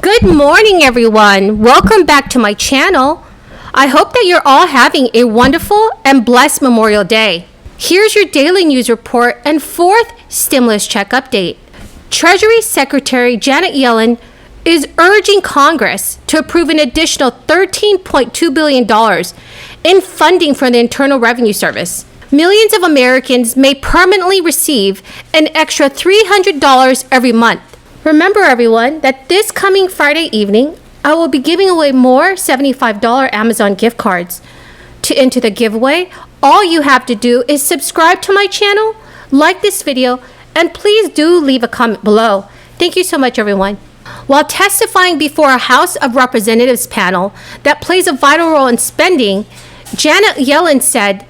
Good morning, everyone. Welcome back to my channel. I hope that you're all having a wonderful and blessed Memorial Day. Here's your daily news report and fourth stimulus check update. Treasury Secretary Janet Yellen is urging Congress to approve an additional $13.2 billion in funding for the Internal Revenue Service. Millions of Americans may permanently receive an extra $300 every month. Remember, everyone, that this coming Friday evening, I will be giving away more $75 Amazon gift cards. To enter the giveaway, all you have to do is subscribe to my channel, like this video, and please do leave a comment below. Thank you so much, everyone. While testifying before a House of Representatives panel that plays a vital role in spending, Janet Yellen said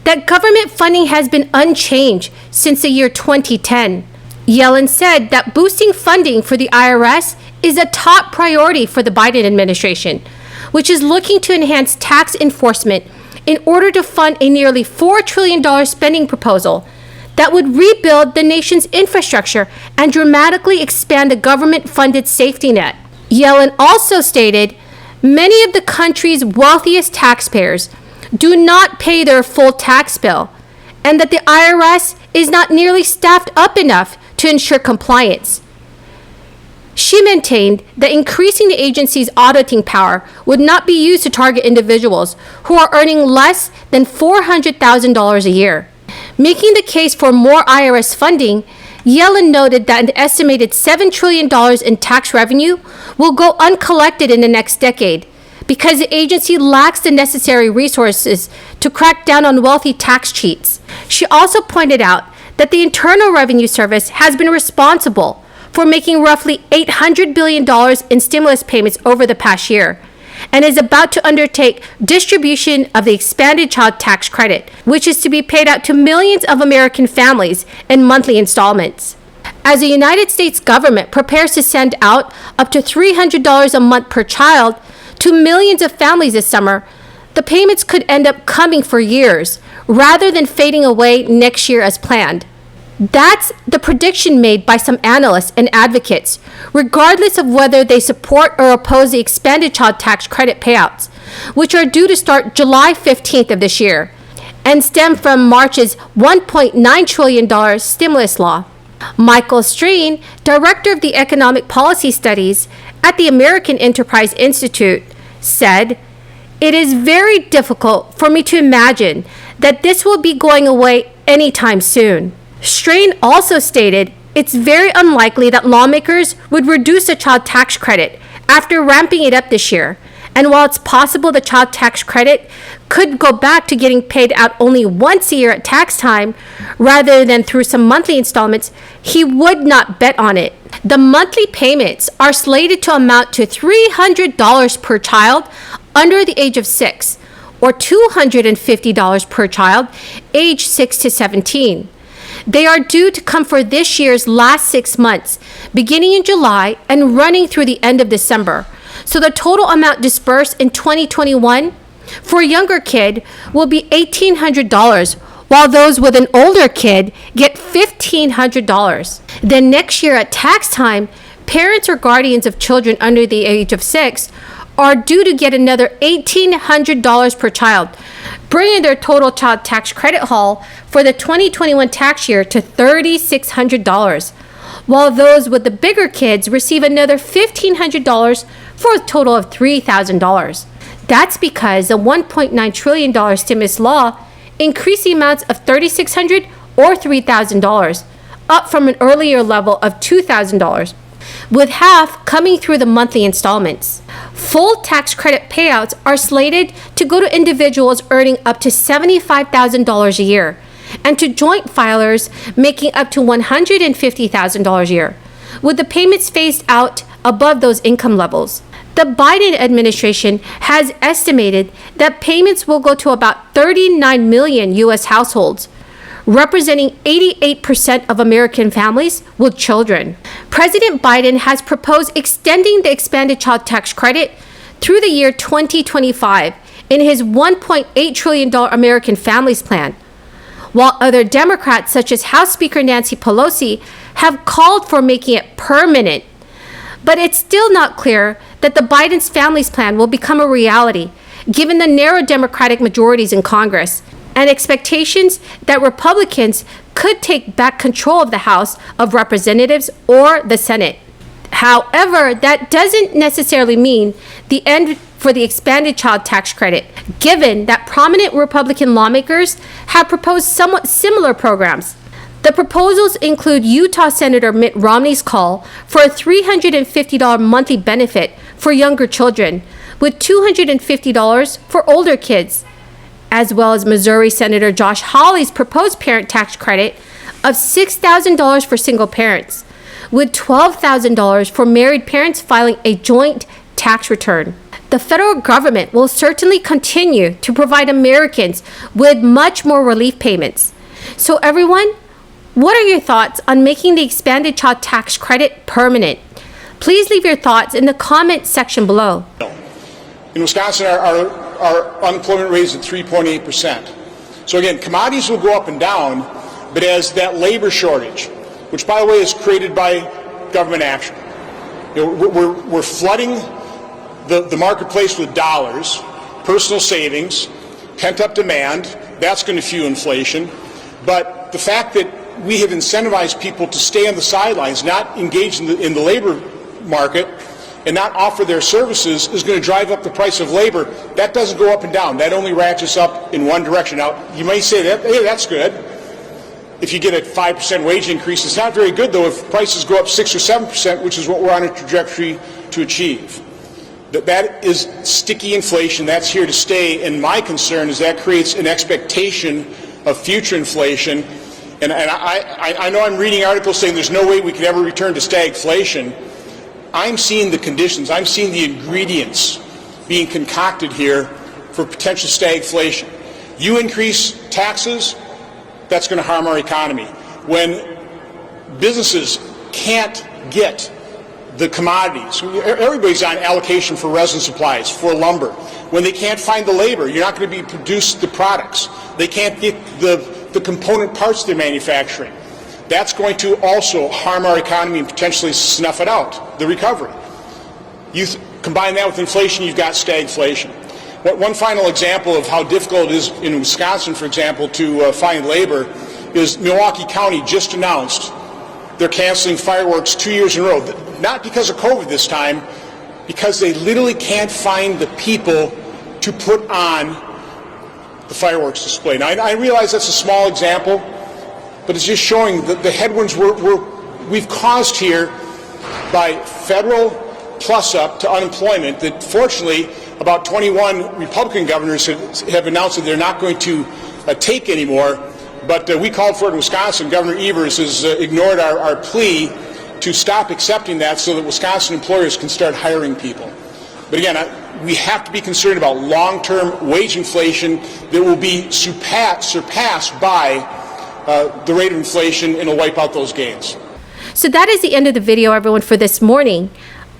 that government funding has been unchanged since the year 2010. Yellen said that boosting funding for the IRS is a top priority for the Biden administration, which is looking to enhance tax enforcement in order to fund a nearly $4 trillion spending proposal that would rebuild the nation's infrastructure and dramatically expand the government-funded safety net. Yellen also stated many of the country's wealthiest taxpayers do not pay their full tax bill, and that the IRS is not nearly staffed up enough to ensure compliance. She maintained that increasing the agency's auditing power would not be used to target individuals who are earning less than $400,000 a year. Making the case for more IRS funding, Yellen noted that an estimated $7 trillion in tax revenue will go uncollected in the next decade because the agency lacks the necessary resources to crack down on wealthy tax cheats. She also pointed out that the Internal Revenue Service has been responsible for making roughly $800 billion in stimulus payments over the past year, and is about to undertake distribution of the expanded child tax credit, which is to be paid out to millions of American families in monthly installments. As the United States government prepares to send out up to $300 a month per child to millions of families this summer, the payments could end up coming for years, rather than fading away next year as planned. That's the prediction made by some analysts and advocates, regardless of whether they support or oppose the expanded child tax credit payouts, which are due to start July 15th of this year, and stem from March's $1.9 trillion stimulus law. Michael Strain, director of the Economic Policy Studies at the American Enterprise Institute, said, "It is very difficult for me to imagine that this will be going away anytime soon." Strain also stated it's very unlikely that lawmakers would reduce the child tax credit after ramping it up this year. And while it's possible the child tax credit could go back to getting paid out only once a year at tax time rather than through some monthly installments, he would not bet on it. The monthly payments are slated to amount to $300 per child under the age of 6, or $250 per child age 6 to 17. They are due to come for this year's last 6 months, beginning in July and running through the end of December. So the total amount disbursed in 2021 for a younger kid will be $1,800, while those with an older kid get $1,500. Then next year at tax time, parents or guardians of children under the age of 6 are due to get another $1,800 per child, bringing their total child tax credit haul for the 2021 tax year to $3,600, while those with the bigger kids receive another $1,500 for a total of $3,000. That's because the $1.9 trillion stimulus law increased the amounts of $3,600 or $3,000, up from an earlier level of $2,000. With half coming through the monthly installments. Full tax credit payouts are slated to go to individuals earning up to $75,000 a year, and to joint filers making up to $150,000 a year, with the payments phased out above those income levels. The Biden administration has estimated that payments will go to about 39 million U.S. households, representing 88% of American families with children. President Biden has proposed extending the expanded child tax credit through the year 2025 in his $1.8 trillion American Families Plan, while other Democrats, such as House Speaker Nancy Pelosi, have called for making it permanent. But it's still not clear that the Biden's Families Plan will become a reality, given the narrow Democratic majorities in Congress and expectations that Republicans could take back control of the House of Representatives or the Senate. However, that doesn't necessarily mean the end for the expanded child tax credit, given that prominent Republican lawmakers have proposed somewhat similar programs. The proposals include Utah Senator Mitt Romney's call for a $350 monthly benefit for younger children, with $250 for older kids, as well as Missouri Senator Josh Hawley's proposed parent tax credit of $6,000 for single parents, with $12,000 for married parents filing a joint tax return. The federal government will certainly continue to provide Americans with much more relief payments. So everyone, what are your thoughts on making the expanded child tax credit permanent? Please leave your thoughts in the comment section below. In Wisconsin, our unemployment rate is at 3.8%. So again, commodities will go up and down, but as that labor shortage, which by the way is created by government action, we're flooding the marketplace with dollars, personal savings, pent-up demand. That's going to fuel inflation. But the fact that we have incentivized people to stay on the sidelines, not engage in the labor market, and not offer their services is going to drive up the price of labor. That doesn't go up and down. That only ratchets up in one direction. Now, you may say that, hey, that's good. If you get a 5% wage increase, it's not very good, though, if prices go up 6 or 7%, which is what we're on a trajectory to achieve. That is sticky inflation. That's here to stay. And my concern is that creates an expectation of future inflation. And I know I'm reading articles saying there's no way we could ever return to stagflation. I'm seeing the conditions. I'm seeing the ingredients being concocted here for potential stagflation. You increase taxes, that's going to harm our economy. When businesses can't get the commodities, everybody's on allocation for resin supplies, for lumber. When they can't find the labor, you're not going to produce the products. They can't get the component parts they're manufacturing. That's going to also harm our economy and potentially snuff it out, the recovery. You combine that with inflation, you've got stagflation. One final example of how difficult it is in Wisconsin, for example, to find labor is Milwaukee County just announced they're canceling fireworks 2 years in a row. Not because of COVID this time, because they literally can't find the people to put on the fireworks display. Now, I realize that's a small example, but it's just showing the headwinds we've caused here by federal plus-up to unemployment that fortunately about 21 Republican governors have announced that they're not going to take anymore. But we called for it in Wisconsin. Governor Evers has ignored our plea to stop accepting that so that Wisconsin employers can start hiring people. But again, we have to be concerned about long-term wage inflation that will be surpassed by the rate of inflation, and it'll wipe out those gains. So that is the end of the video, everyone, for this morning.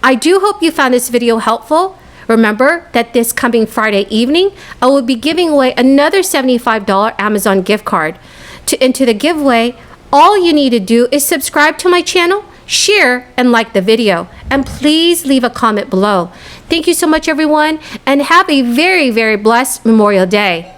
I do hope you found this video helpful. Remember that this coming Friday evening, I will be giving away another $75 Amazon gift card. To enter the giveaway, all you need to do is subscribe to my channel, share, and like the video. And please leave a comment below. Thank you so much, everyone, and have a very, very blessed Memorial Day.